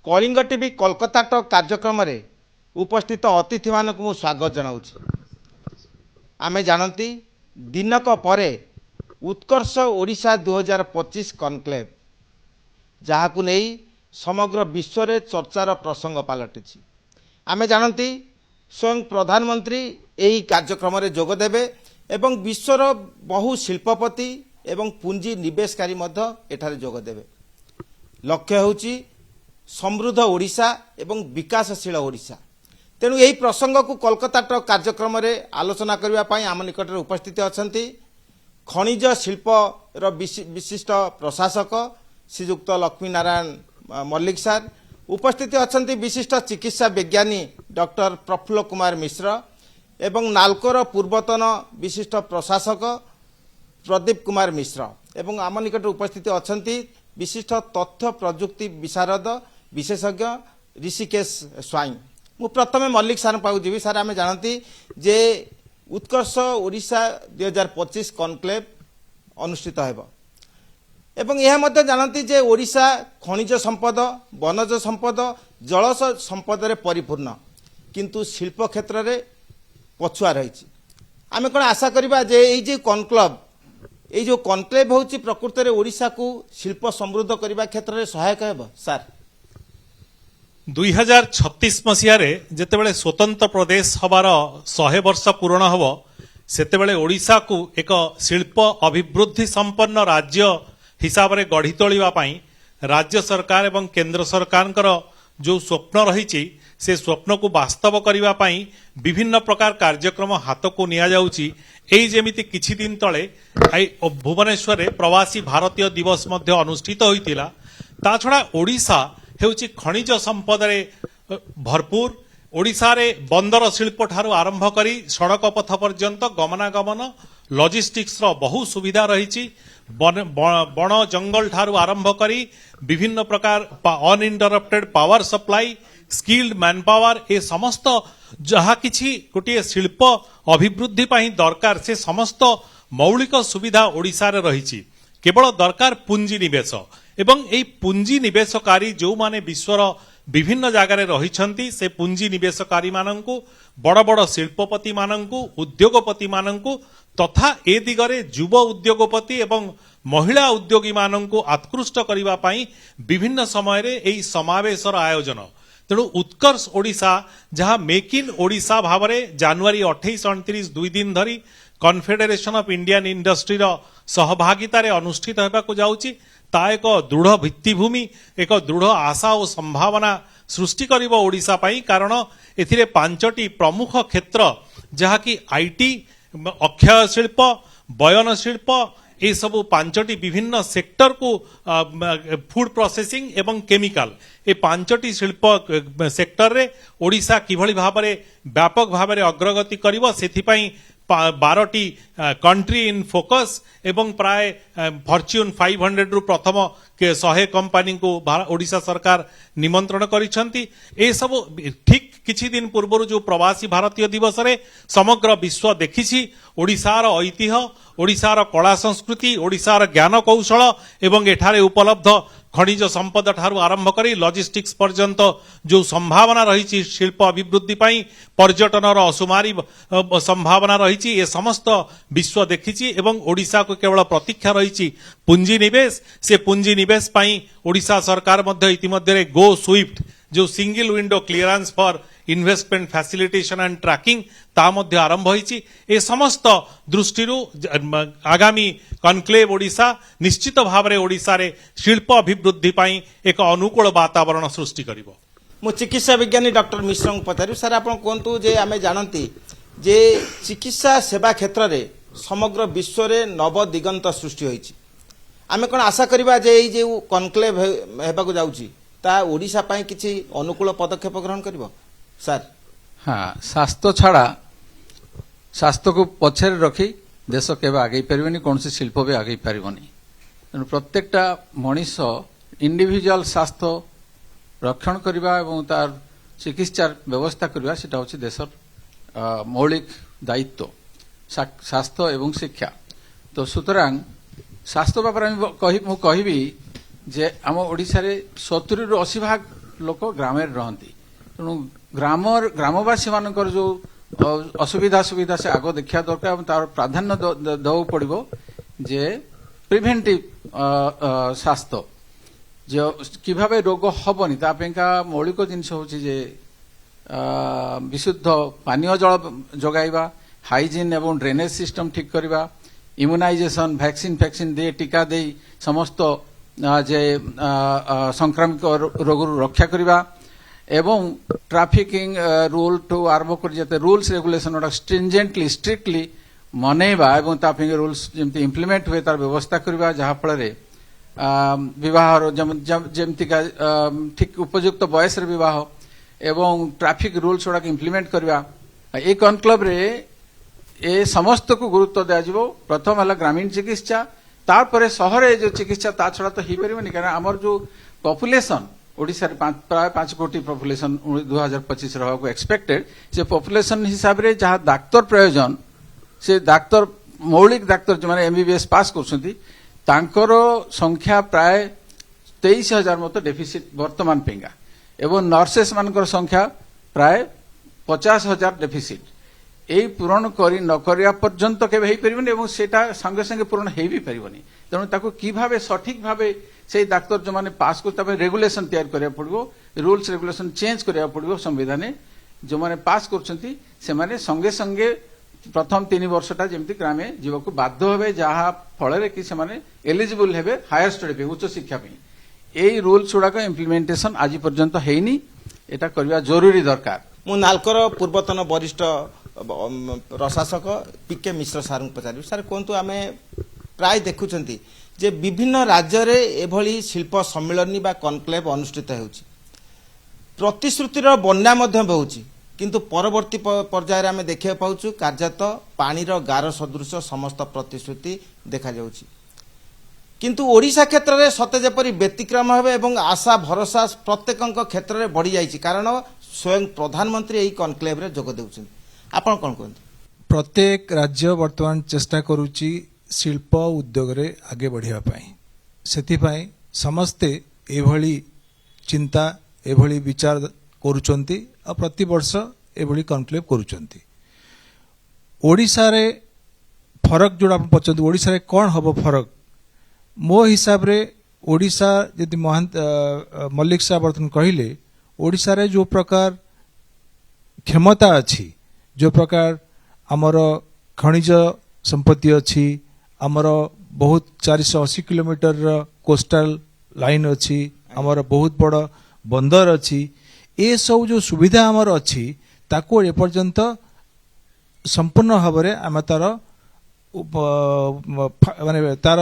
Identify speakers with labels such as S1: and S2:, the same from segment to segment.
S1: Kalinga TV Kolkata talk कार्यक्रम रे उपस्थित अतिथि मानक मु स्वागत जनाऊँ। आमे जानती दिनक परे उत्कर्ष ओडिशा 2025 कनक्लेव जहाकु नहीं समग्र विश्व रे चर्चार प्रसंग पलटि। आमे जानती स्वयं प्रधानमंत्री यही कार्यक्रम रे जोग देबे एवं विश्वर बहु शिल्पपति एवं पुंजी निवेशकारी मध्य एठारे जोग देबे। लक्ष्य होची समृद्ध ओडिशा एवं विकासशील ओडिशा। तेणु यही प्रसंग को कोलकाता टॉक कार्यक्रम रे आलोचना करबा पई आम निकट रे उपस्थित अछंती खनिज शिल्प रो विशिष्ट प्रशासक श्रीयुक्त लक्ष्मी नारायण मल्लिक सार, उपस्थित अछंती विशिष्ट चिकित्सा विज्ञानी डॉक्टर प्रफुल्ल कुमार मिश्र एवं नाल्कोर पूर्वतन विशिष्ट प्रशासक प्रदीप कुमार मिश्र एवं आम निकट उपस्थित अछंती विशिष्ट तथ्य प्रजुक्ति विशारद विशेषज्ञ ऋषिकेश स्वाई। मु प्रथमे मल्लिक सार पाऊ जीवी। सार आमे जानती जे उत्कर्ष ओडिशा 2025 कनक्लेव अनुष्ठित हेबो एवं यह मध्य जानती जे ओडिशा खनिज संपद, वनज संपद, जल संपद रे परिपूर्ण किंतु शिल्प क्षेत्र रे पछुआ रही। आमे कोन आशा करिबा जे एई जे कनक्लेव ये जो कनक्लेव होची प्रकृत रे ओडिशा को शिल्प समृद्ध करने क्षेत्र में सहायक हेबो। सार
S2: 2036 मसीह जेतेबेले स्वतंत्र प्रदेश हबार 100 वर्ष पूर्ण हबो सेतेबेले ओडिशा को एक शिल्प अभिवृद्धि संपन्न राज्य हिसाब रे गढ़ी तोलिबा पई राज्य सरकार एवं केंद्र सरकार जो स्वप्न रही से स्वप्न को वास्तव करबा पई विभिन्न प्रकार कार्यक्रम हाथ को निया जाउची। एई जेमिति किछि दिन तले भुवनेश्वर रे प्रवासी भारतीय दिवस मध्य अनुष्ठित होइतिला। ता छडा ओडिशा हेउची खनिज संपद रे भरपूर। ओडिशा रे बंदर शिल्प ठारू आरंभ करी सड़क पथ पर्यंत गमनागमन लॉजिस्टिक्स रो बहु सुविधा रही। बण जंगल ठारू आरंभ करी विभिन्न प्रकार uninterrupted power supply, skilled man power, ए समस्त जहा किछि गोटे शिल्प अभिवृद्धि पाई दरकार से समस्त मौलिक सुविधा ओडिशा रे रही। केवल दरकार पुंजी निवेश एवं एई पुंजी निवेशकारी जो माने विश्वर विभिन्न जगार रही से पुंजी निवेशकारी मानंकु बड़ बड़ शिल्पपति मानंकु उद्योगपति मानंकु तथा ए दिगरे युव उद्योगपति एवं महिला उद्योगी मानंकु आत्कृष्ट करिबा पई विभिन्न समय रे एई समावेशर आयोजन। तेणु उत्कर्ष ओडिशा जहाँ मेक इन ओडिशा भाव में जनवरी 28-29 दुई दिन धरी कन्फेडरेशन ऑफ इंडियन इंडस्ट्री सहभागिता अनुष्ठित होगा जाउची। ता एक दृढ़ भित्तिभूमि, एक दृढ़ आशा और संभावना सृष्टि करिबो ओडिशा पई। कारण एथिरे 5टी प्रमुख क्षेत्र जहाँकि आईटी, अक्षय शिल्प, बयन शिल्प, ये सब 5टी विभिन्न सेक्टर को फूड प्रोसेसिंग एवं केमिकल ये 5टी शिल्प सेक्टर रे ओडिशा किभली भाव में व्यापक भाव में अग्रगति करिवो सेथिपई 12टी कंट्री इन फोकस एवं प्राय फॉर्च्यून 500 रु प्रथम 100 कंपनी को ओडिशा सरकार निमंत्रण करिसंती। ए सब ठीक किछि दिन पूर्व जो प्रवासी भारतीय दिवस रे समग्र विश्व देखिछि ओडिशार ऐतिह्य, ओडिशार कला संस्कृति, ओडिशार ज्ञान कौशल एवं एठारे उपलब्ध खनिज संपद ठारू आरंभ करी लॉजिस्टिक्स पर्यंत जो संभावना रही शिल्प अभिवृद्धि पाई पर्यटनर असुमारी संभावना रही ये समस्त विश्व देखिछि एवं ओडिशा को केवल प्रतीक्षा रही पुंजी निवेश। से पुंजी निवेश पाई ओडिशा सरकार मध्य इतिमध्य गो स्विफ्ट जो single window clearance for investment facilitation and tracking ता मध्य आरंभ होईछि। ए समस्त दृष्टि आगामी कनक्लेव ओडिशा निश्चित भाव में ओडिशा रे शिल्प अभिवृद्धि पाई एक अनुकूल वातावरण सृष्टि करिवो।
S1: मु चिकित्सा विज्ञानी डॉक्टर मिश्र को पचारि। सर आपण कहतु जे आमे जानती जे चिकित्सा सेवा क्षेत्र रे समग्र विश्व रे नव दिगंत सृष्टि होईछि। आमे कोन आशा करिबा जे एई जे कनक्लेव हेबा को जाउछि ता ओडिशा पाई किछि अनुकूल पदक्षेप ग्रहण करिवो। सर
S3: हाँ, स्वास्थ्य छाड़ा स्वास्थ्य को पछरे रखी देश केबे आगे पारिबनी, कौन सी शिल्प भी आगे पारिबनी। तेणु प्रत्येकटा मनीष इंडिविजुअल स्वास्थ्य रक्षण करबा एवं तार चिकित्सा व्यवस्था करबा सेटा होछि देशर मौलिक दायित्व स्वास्थ्य एवं शिक्षा। तो सुतरां स्वास्थ्य बारे मु कहबी जे आम ओडिशा रे 70 ରୁ 80% लोक ग्राम रहती तेणु ग्रामवासी मानकर जो असुविधा सुविधा से आग देखा दरकार तार प्राधान्य देवाक पड़ो जे प्रिभेंटिव स्वास्थ्य जो कि भावे रोग हबनी तापेका मौलिक जिनस हूँ जे विशुद्ध पानीय जल जगाइबा हाइजीन एवं ड्रेनेज सिस्टम ठीक करवा इम्यूनाइजेशन वैक्सीन दे टीका दे समस्त जे संक्रामक रोग रक्षा करवा एवं ट्राफिकिंग रूल टू आरंभ कर रूल्स रेगुलेशन स्ट्रिंजेंटली स्ट्रिक्टली मनैबा एवं तापिंग रूल्स जमती इम्प्लीमेंट हुए तार व्यवस्था करवा जहाँ फल विवाह जमती ठीक उपयुक्त बयस विवाह एवं ट्राफिक रूल्स गुड़ाक इम्प्लीमेंट करवा ए कनक्लव रे ए समस्त को गुरुत्व दिज्व प्रथम है ग्रामीण चिकित्सा तार सहर जो चिकित्सा ता छड़ा तो हो पारे क्या आमर जो पपुलेसन ओडिशा प्राय 5 कोटी पपुलेसन 2025 रहा एक्सपेक्टेड से पपुलेसन हिसाब से जहाँ डाक्तर प्रयोजन से डाक्तर मौलिक डाक्तर जो मैंने एमबीबीएस पास कर संख्या प्राय 23,000 मत डेफिसिट वर्तमान पेगा एवं नर्सेस मान संख्या प्राय 50,000 डेफिसिट यही पूरण कर नकरिया पर्यंत केबे हेई परिबनी एवं सेटा संगे संगे पूरण हेई भी परिबनी तेणु ताको कि भाबे सठिक भाबे से डाक्तर जो माने पास को तबे रेगुलेशन तैयार करिया पड़िबो रूल्स रेगुलेशन चेंज करिया पड़िबो संविधान जो माने पास करछंती से माने संगे संगे प्रथम 3 वर्षटा जेमती ग्रामे जीवको बाध्य हेबे जहा फଳରେ कि से माने एलिजिबल हेबे हायर स्टडी पे उच्च शिक्षा पे एई रूल्स गुड़ाक इम्प्लीमेंटेशन आज पर्यंत हेइनी एटा करबा जरूरी दरकार
S1: मु नालकर पूर्वतन वरिष्ठ प्रशासक पीके मिश्र सार पचारि सार कहतु आम प्राय देखुंट जे विभिन्न राज्य रे एभली शिल्प सम्मिलनी बा कनक्लेव अनुष्ठित होउछि प्रतिश्रुतिर बन्या मध्य बहुछि किंतु परवर्ती पर्यायर आम देखा पाउछु कार्यत पानीर गार सदृश समस्त प्रतिश्रुति देखा जाउछि किंतु ओडिशा क्षेत्र में सते जेपरी व्यतिक्रम हेबे एवं आशा भरोसा प्रत्येक क्षेत्र में बढ़ी जाइछि कारण स्वयं प्रधानमंत्री एही कनक्लेव रे जोग देउछन आपण कोन कहते
S4: प्रत्येक राज्य वर्तमान चेष्टा करुच्ची शिल्प उद्योग रे आगे बढ़िया पाई सेथिपाई समस्ते एभली चिंता एभली विचार करुचंती और प्रति वर्ष एभली कनक्लेव करुचंती ओडिशा रे फरक जोड़ा पचंती ओडिशा रे कोन हबो फरक मो हिसाब रे ओडिशा यदि मल्लिक साहब बर्तन कहले ओडिशा रे जो प्रकार क्षमता अच्छी जो प्रकार आमर खनिज संपत्ति अच्छी आमर बहुत 480 किलोमीटर कोस्टल लाइन अच्छी आमर बहुत बड़ बंदर अच्छी ए सब जो सुविधा आमर अच्छी ताको एपर्यंत संपूर्ण भाव में आम तार माने तार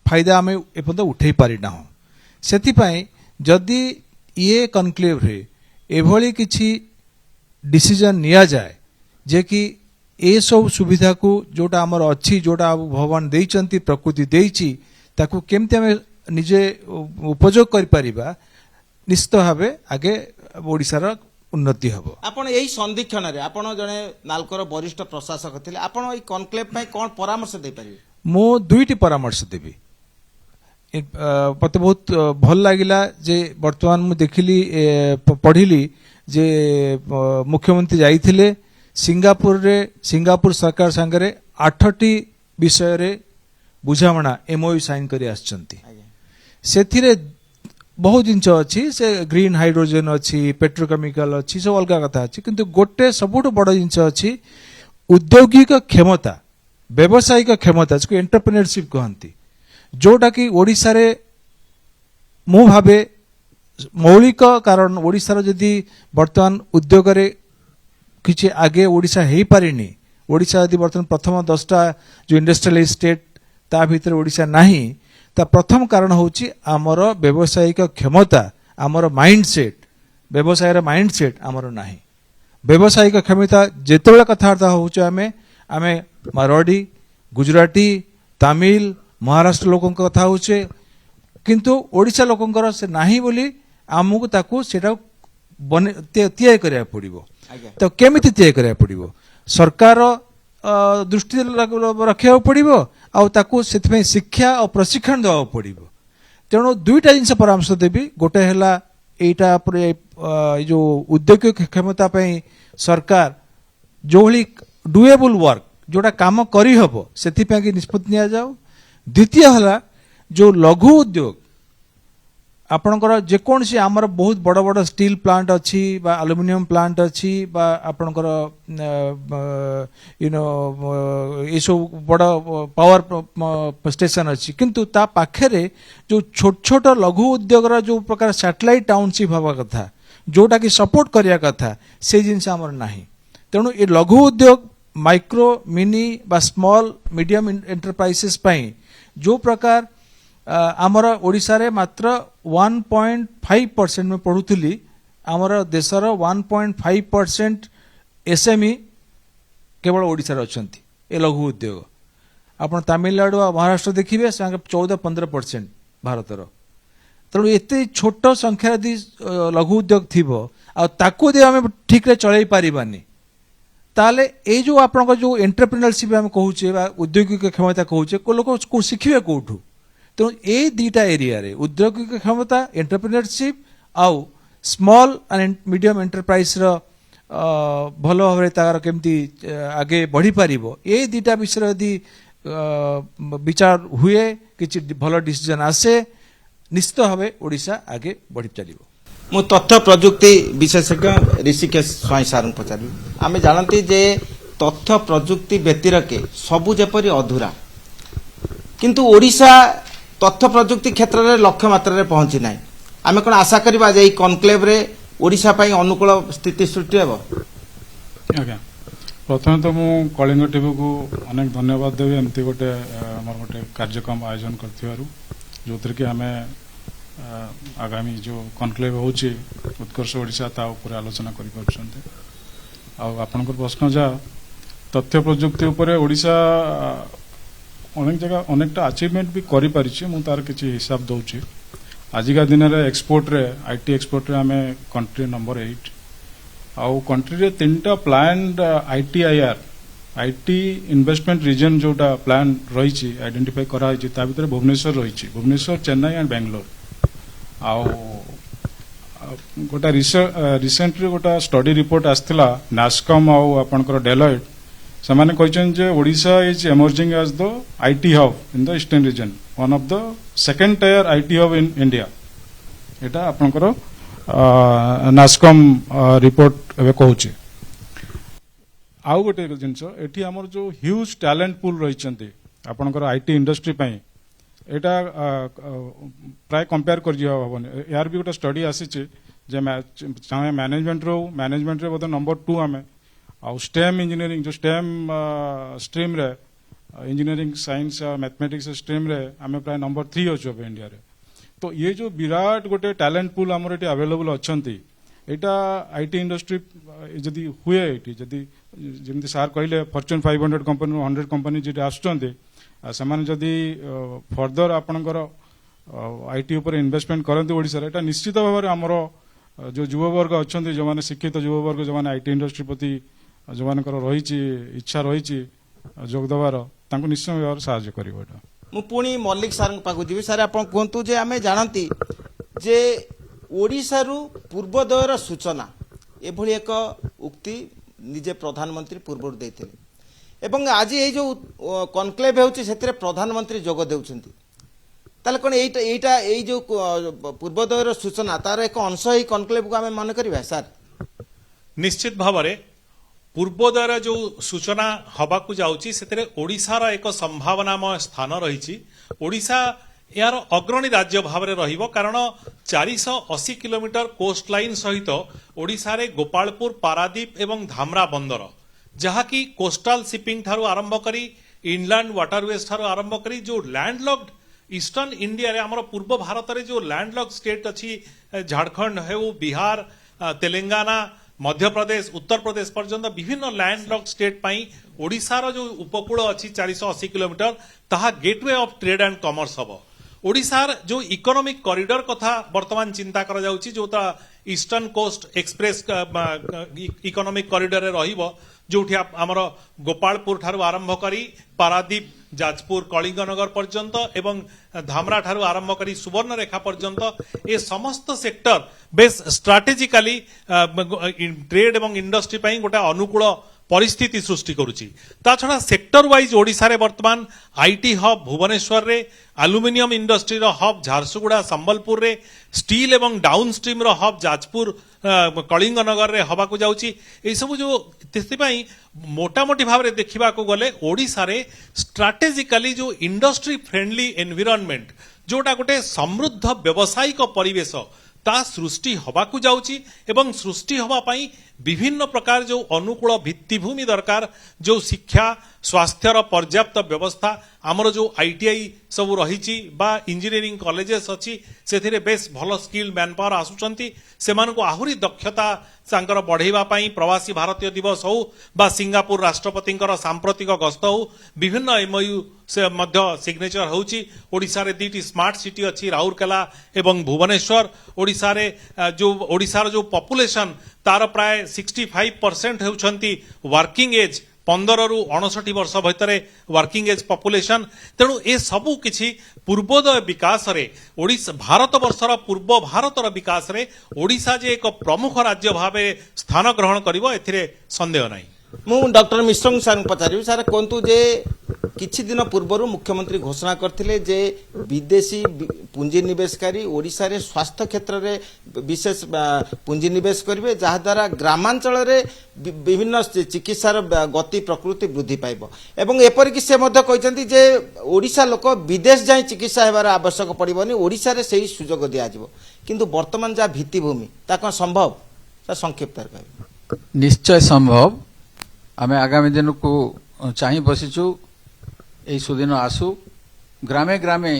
S4: फायदा आम एपर्यंत उठे पारिना सेथिपाई जदि ये कनक्लेव रे एभली किछि डिसीजन निया जाए जे कि ए सब सुविधा को जोटा आमर अच्छी जोटा भगवान देइचंती प्रकृति देइची ताकू केमते आम निजे उपयोग कर परिबा निश्चित भाव आगे ओडिशार उन्नति हबो
S1: आपण एही संदीक्षण रे आपण जने नालकर वरिष्ठ प्रशासक थिले आपण एही कनक्लेव पई कोन परामर्श दे परिबे
S4: मो दुईटी परामर्श देबी मत बहुत भल लागिला जे वर्तमान मु देखिली पढ़िली जे मुख्यमंत्री जाइथिले सिंगापुर सरकार संगे 8टी विषय रे बुझामणा एमओयू साइन करी आछंती सेथिरे बहुत जिनस अच्छी से ग्रीन हाइड्रोजन अच्छी पेट्रोकेमिकल अच्छी सब अलग कथा अच्छी किंतु गोटे सबुठ बड़ जिनस अच्छी औद्योगिक क्षमता व्यावसायिक क्षमता जिसको एंटरप्रेन्योरशिप कहती जोटा कि ओडिशा रे मु भावे मौलिक कारण ओडिशार जदि वर्तमान उद्योग रे किछि आगे ओडिशा हेई पारिनी ओडिशा यदि वर्तमान प्रथम 10टा जो इंडस्ट्रियल स्टेट ता भीतर ओडिशा नाही ता प्रथम कारण होची आमर व्यावसायिक क्षमता आमर माइंडसेट व्यवसायर माइंडसेट आमर नाही व्यावसायिक क्षमता जेतेबेले कथार्थ होचे आमे मारवाड़ी गुजराती तमिल महाराष्ट्र लोकों कथा होचे किंतु ओडिशा लोकंकर से नाही बोली आमको ताकू सेटा तैयार करिया पड़िबो तो केमिति तैयार करिया पड़िबो सरकार दृष्टि रखा पड़िबो आ ताकू सेथमे शिक्षा और प्रशिक्षण देवा पड़िबो तेणु दुईटा जिनस परामर्श देबी गोटे हैला एटा परे जो उद्योगिक क्षमता पई सरकार जो भली डुएबल वर्क जोटा काम करी हबो सेति पे कि निष्पत्ति निया जाओ। द्वितीय हला जो लघु उद्योग आपणकर जेकोसी आमर बहुत बड़ बड़ स्टील प्लांट अच्छी बा एल्युमिनियम प्लांट अच्छी बा आपणकर ये सब बड़ पावर स्टेशन अच्छी किंतु ता पाखरे जो छोट छोट लघु उद्योग जो प्रकार सैटेलाइट टाउनशिप हवा कथा जोटा कि सपोर्ट करिया कथा से जिनस आमर नाही। तेणु ये लघु उद्योग माइक्रो मिनी बा स्मॉल मीडियम एंटरप्राइजेस पई जो प्रकार आमर ओडिशा रे मात्र 1.5% में पढ़ुली आमर देशर 1.5% एसएमई केवल ओडिशा रे अछंती ए लघु उद्योग। आपण तमिलनाडु और महाराष्ट्र देखिए 14-15% भारतर। तेणु एते छोट संख्या यदि लघु उद्योग थिबो आ ताकू दे आमे ठीक रे चलाई पारिबानी ताले ए जो आपन जो एंटरप्रेन्योरशिप हम कहूचे बा औद्योगिक क्षमता कहूचे को लोक को शिखिबे कोठू। तो ए दीटा एरिया रे औद्योगिक क्षमता एंटरप्रेन्योरशिप आउ स्मॉल एंड मीडियम एंटरप्राइज रो भलो भाव तार केमती आगे बढ़ी पारिबो ए दीटा विषय यदि विचार हुए किछि भलो डिसीजन आसे निश्चित भाव ओडिशा आगे बढ़ी चलिबो।
S1: मु तथ्य प्रजुक्ति विशेषज्ञ ऋषिकेश स्वाई सार पचारि आमे जानती जे तथ्य प्रजुक्ति व्यतिरके सबु जेपरि अधूरा किंतु ओडिशा तथ्य प्रजुक्ति क्षेत्र में लक्ष्य मात्रा रे पहुंची नाही। आमे कोन आशा करबा जे कॉन्क्लेव रे ओडिशा पई अनुकूल स्थिति सृष्टि हेबो।
S5: आज्ञा प्रथम तो मु कलिंग टीवी को अनेक धन्यवाद देवी एमती गोटे हमर गोटे कार्यक्रम आयोजन करथिबारु जोतिर कि हमें आगामी जो कॉन्क्लेव होची उत्कर्ष ओडिशा ता ऊपर आलोचना करि परछन्ते। आ आपनकर प्रश्न जा तथ्य प्रजुक्ति ऊपर ओडिशा अनेक जगह अनेकटा अचीवमेंट भी करि परिछि मु तार किछि हिसाब दउछि। आजिका दिन रे एक्सपोर्ट रे आईटी एक्सपोर्ट रे हमें कंट्री नंबर 8 आउ कंट्री रे तीनटा प्लान्ड आईटीआईआर आईटी इन्वेस्टमेंट रीजन जोटा प्लान रहिछि आइडेंटिफाई करा हिछि ता भितर भुवनेश्वर रहिछि भुवनेश्वर चेन्नई एंड बेंगलोर। आउ गोटा रिसेंटली गोटा स्टडी रिपोर्ट आसथिला नास्कॉम आउ आपनकर डेलॉयट समाने कहछन जे Odisha is emerging as the IT hub in the eastern region one of the second tier IT hub in India. एटा आपनकर नास्कॉम रिपोर्ट एबे कहूछि। आउ गोटे जिनस एठी हमर जो ह्यूज टैलेंट पूल रहिचंती आपनकर आईटी इंडस्ट्री पई एटा प्राय कंपेयर कर जिया हबन यार भी गोटे स्टडी आसीचे जे चाहे मैनेजमेंट रे बोध नंबर 2 हमें आउ स्टेम इंजीनियरिंग जो स्टेम स्ट्रीम रे इंजीनियरिंग साइंस मैथमेटिक्स स्ट्रीम रे हमें प्राय नंबर 3 अछि इंडिया रे। तो ये जो विराट गोटे टैलेंट पूल हमर eighty available अछंती Etah IT industry जदी हुए एटी जदी जेमति सार कहले फॉर्च्यून 500 कंपनी 100 कंपनी जे आछंती समान जदि फर्दर आपणकर आईटी ऊपर इन्वेस्टमेंट करते ओडिशा रे एटा निश्चित भाव में आमर जो युववर्ग अच्छा जो मैंने शिक्षित युववर्ग जो मैंने आईटी इंडस्ट्री प्रति जो मानकर रही इच्छा रही जोग देवार निश्चय भाव साहाय्य कर।
S1: मु पुणी मल्लिक सार पाखु जीवी सार आप कहतु जे आमे जानती जे ओडिशारू पूर्वोदयर सूचना एभली एक उक्ति निजे प्रधानमंत्री पूर्व देइथिले एवं आज ये जो कॉन्क्लेव होउची सेतिरे प्रधानमंत्री जोग देउछंती ताले कोन एटा एई जो पूर्वोदयर सूचना तार एक अंश ही कॉन्क्लेव को आमे मन करिबा सार।
S2: निश्चित भावरे पूर्वोदयर जो सूचना हबाकू जाउची सेतिरे ओडिशार एक संभावनामय स्थान रहिछि। ओडिशा यार अग्रणी राज्य भाव में रहिबो कारण 480 किलोमीटर कोस्ट लाइन सहित ओडिशा रे गोपालपुर पारादीप एवं धामरा बंदर जहाँकि कोस्टाल शिपिंग ठारू आरंभ करी इनलैंड वाटरवेज ठारू आरंभ करी जो लैंडलॉक्ड ईस्टर्न इंडिया रे हमर पूर्व भारत रे जो लैंडलॉक्ड स्टेट अछि झारखंड हेउ बिहार तेलंगाना मध्य प्रदेश उत्तर प्रदेश पर्यंत विभिन्न लैंडलॉक्ड स्टेट पाई ओडिशार जो उपकूल अछि 480 किलोमीटर ताहा gateway of trade and commerce हबो। ओडिशार जो इकोनॉमिक कॉरिडोर कथा वर्तमान चिंता करा जाउची जो eastern coast express economic corridor रहिबो जोठी आमर गोपालपुर ठारू आरंभ करी पारादीप जाजपुर कलिंगनगर पर्यंत एवं धामरा ठारू आरंभ करी सुवर्णरेखा पर्यंत ए समस्त सेक्टर बेस स्ट्राटेजिकली ट्रेड एवं इंडस्ट्री पई गोटे अनुकूल परिस्थिति सृष्टि करुची ता छड़ा सेक्टर वाइज ओडिशा रे वर्तमान आईटी हब भुवनेश्वर रे एल्युमिनियम इंडस्ट्री रो हब झारसुगुड़ा संबलपुर रे स्टील एवं डाउन स्ट्रीम रो हब जाजपुर कलिंगनगर रे हवा को जाउची ए सब जो तेसिपाई मोटामोटी भाव रे देखिबा को गले ओडिशा रे स्ट्राटेजिकली जो इंडस्ट्री फ्रेंडली एनवायरनमेंट जोटा गोटे समृद्ध व्यावसायिक परिवेश ता सृष्टि हवाकू जाउची एवं सृष्टि हवा पाई विभिन्न प्रकार जो अनुकूल भित्तिभूमि दरकार जो शिक्षा स्वास्थ्यर पर्याप्त व्यवस्था आमर जो आईटीआई सब रही बा इंजीनियरिंग कॉलेजेस अच्छी से बेस भल स्किल मैन पावर आसुचंती सेमानकु आहुरी दक्षता सांकर बढ़ाइबा पाई प्रवासी भारतीय दिवस हो बा सिंगापुर राष्ट्रपति सांप्रतिक गस्त हो विभिन्न एमओयू से मध्य सिग्नेचर होउची ओडिशा रे दीटी स्मार्ट सिटी अच्छी राउरकेला एवं भुवनेश्वर ओडिशा रे जो ओडिशा जो पॉपुलेशन तार प्राय 65% होउछंती वर्किंग एज 15 रु 59 वर्ष भितर वर्किंग एज पॉपुलेशन तेणु ए सबू किछि पूर्वोदय विकास रे ओडिशा भारत वर्षर पूर्व भारतर विकास रे ओडिशा जे एक प्रमुख राज्य भावे स्थान ग्रहण करिवो एथिरे संदेह नाही
S1: मु डॉक्टर मिश्र सार पचारि सार कहतु जे किछि दिन पूर्व मुख्यमंत्री घोषणा करथिले जे विदेशी पुंजी निवेशकारी ओडिशा रे स्वास्थ्य क्षेत्र रे विशेष पुंजी निवेश करिवे जहा द्वारा ग्रामांचल रे विभिन्न चिकित्सार गति प्रकृति वृद्धि पाइबो एवं एपरि कि से मध्य कहिसंती जे ओडिशा लोक विदेश जाई चिकित्सा हेबार आवश्यक पड़िबोनी ओडिशा रे सेही सुजोग दिया जिवो किंतु वर्तमान जा भित्तिभूमि ता कोन संभव ता संक्षिप्त कहबे
S3: निश्चय संभव आमे आगामी दिन को चाहि बसिचु এই সুদিন আসু গ্রামে গ্রামে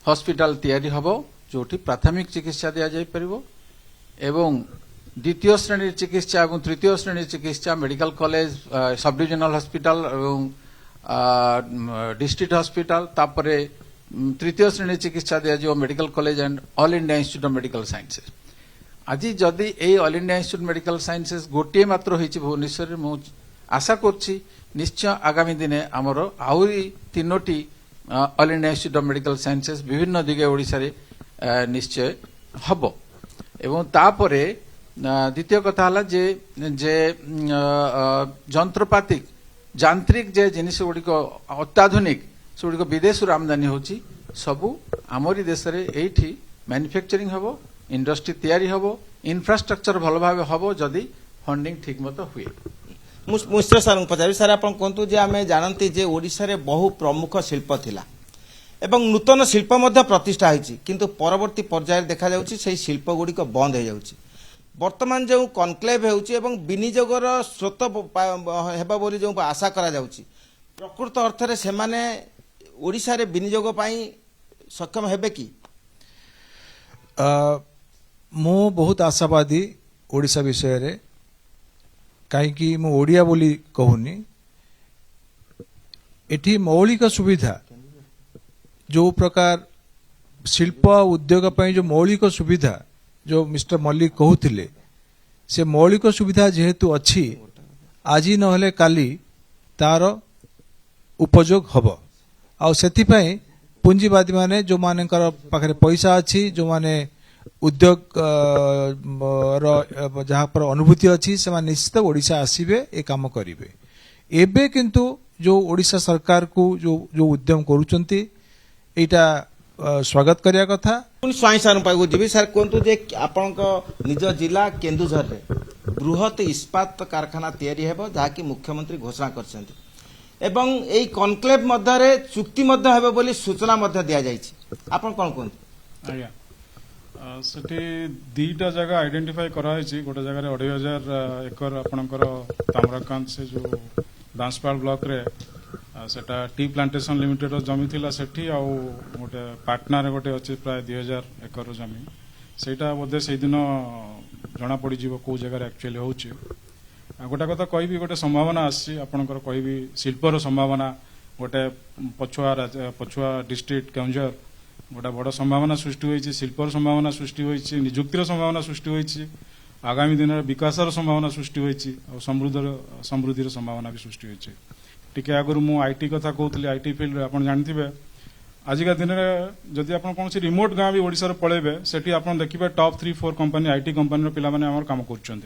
S3: হসপিটাল তৈরি হব जोटी प्राथमिक चिकित्सा दिया जाई परिबो एवं द्वितीय श्रेणी चिकित्सा और तृतीय श्रेणी चिकित्सा medical college sub divisional hospital एवं डिस्ट्रिक्ट हॉस्पिटल तापरे तृतीय श्रेणी चिकित्सा दिया जो medical college and all India institute of medical sciences आज जदि ए all India institute medical sciences गोटे मात्र होइछि भुवनेश्वर रे मु आशा करछि निश्चय आगामी दिने आमर आउरी तीनोटी all India institute of medical sciences विभिन्न दिगे ओडिशा रे निश्चय हबो एवं तापरे द्वितीय कथा हला जे जे जंत्रपाति यांत्रिक जे जिनिस गुड़िक अत्याधुनिक से गुड़िक विदेश आमदानी होची सबू आमरी देश रे एठी मैन्युफैक्चरिंग हबो इंडस्ट्री तैयारी हबो इंफ्रास्ट्रक्चर भल भाव हबो जदि फंडिंग ठीक मत हुए
S1: मिश्र सार पचारि सार आप कहतु जे आम जानती जे ओडिशा रे बहु प्रमुख शिल्प थिला एवं नूतन शिल्प मध्य प्रतिष्ठा होइछि किंतु परवर्ती पर्याय देखा जाउछि सेही शिल्प गुड़िक बंद हो जाउछि वर्तमान जो कनक्लेव होउछि एवं विनियोगर स्रोत हेबा बोली जो आशा करा जाउछि प्रकृत अर्थ रे से माने ओडिशा रे विनियोग पई सक्षम हेबे कि
S4: मो बहुत आशावादी ओडिशा विषय रे कहीं मु ओडिया बोली कहूनी एठी मौलिक सुविधा जो प्रकार शिल्प उद्योग पर जो मौलिक सुविधा जो मिस्टर मल्लिक कहूथिले से मौलिक सुविधा जेहेतु अच्छी आज नहले काली तार उपयोग हब आ सेथिपाई पुंजीवादी माने जो मानकर पाखरे पैसा अच्छी जो माने उद्योग जहाँ पर अनुभूति अच्छी से निश्चित ओडिशा आसीबे ए काम करिवे एबे किंतु जो ओडिशा सरकार को जो उद्यम करूचंती एटा स्वागत करिया कथा
S1: स्वाई सार पाखु जीवी सार कहतु जे आपनक निज जिला केन्दुझर रे बृहत इस्पात कारखाना तैयारी हेबो जहाँकि मुख्यमंत्री घोषणा करछंती एवं एई कनक्लेव मध्य रे चुक्ति मध्य हेबो बोली सूचना मध्य दिया जायछि आपन कोन कहंती
S5: आज्ञा सेठी दीटा जगह आइडेंटिफाई कराई गोटे जगह 2,500 एकर आपणकर ताम्रकांत से जो बांसपाल ब्लॉक रे सेटा टी प्लांटेशन लिमिटेड जमी थिला सेठी आ गोटे पाटना रे गोटे अछि प्राय 2,000 एकर जमी सेटा बोधे से दिन जना पड़ी जीवो को जगह एक्चुअली होउची गोटे कथा कहबी गोटे संभावना आसी आपणकर कहबी शिल्पर संभावना गोटे पछुआ डिस्ट्रिक्ट केउंझर गोटे बड़ संभावना सृष्टि होती शिल्पर संभावना सृष्टि होती निजुक्तिर संभावना सृष्टि होती आगामी दिन में विकासर संभावना सृष्टि होती समृद्धि संभावना भी सृष्टि होती टी आगु मुझे आईटी कथा कहती आईटी फील्ड आप जानते आजिका दिन में जदि आप कौन रिमोट गाँ भी ओडिशा पलैबे सेठी आप देखिए टॉप 3-4 कंपनी आईटी कंपनी पिला माने आमर काम कर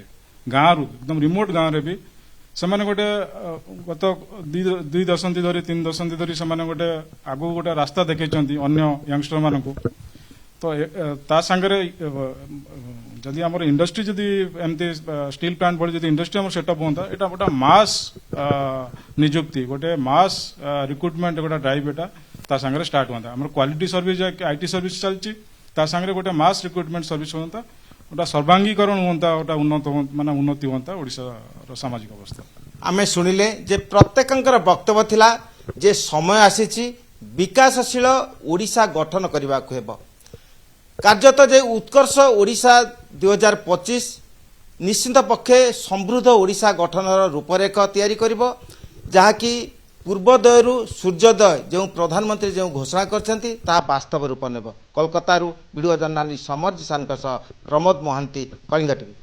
S5: गाँव रु एकदम रिमोट गाँव रे भी सेमाने गोटे गत 2 दशंधि धरी 3 दशंधि धरी सेमाने गोटे आगु गोटे रास्ता देखैछंती अन्य यंगस्टर मानकु तो ता संगरे जदि आमर इंडस्ट्री जदि एमती स्टील प्लांट भली जदि इंडस्ट्री आमर सेटअप होता एटा गोटे मास नियुक्ति गोटे मास रिक्रुटमेंट गोटे ड्राइव एटा ता संगरे स्टार्ट होता आमर क्वालिटी सर्विस आईटी सर्विस चलची ता संगरे गोटे मास रिक्रुटमेंट सर्विस होता गोटा सर्वांगीकरण होता गोटा उन्नत माने उन्नति होता ओडिशा सामाजिक अवस्था
S1: आमे सुनिले जे प्रत्येकंकर वक्तव्य थिला जे समय आसीची विकासशील ओडिशा गठन करबा को हेबो कार्यत जे उत्कर्ष ओडिशा 2025 निश्चित पक्षे समृद्ध ओडिशा गठनर रूपरेख तैयारी करिबो जहाँकि पूर्वोदयरू सूर्योदय जो प्रधानमंत्री जो घोषणा करछंती ता वास्तव रूप नेब कोलकाता वीडियो जर्नालिस्ट समर जिसान प्रमोद महांती कलिंगा टीवी।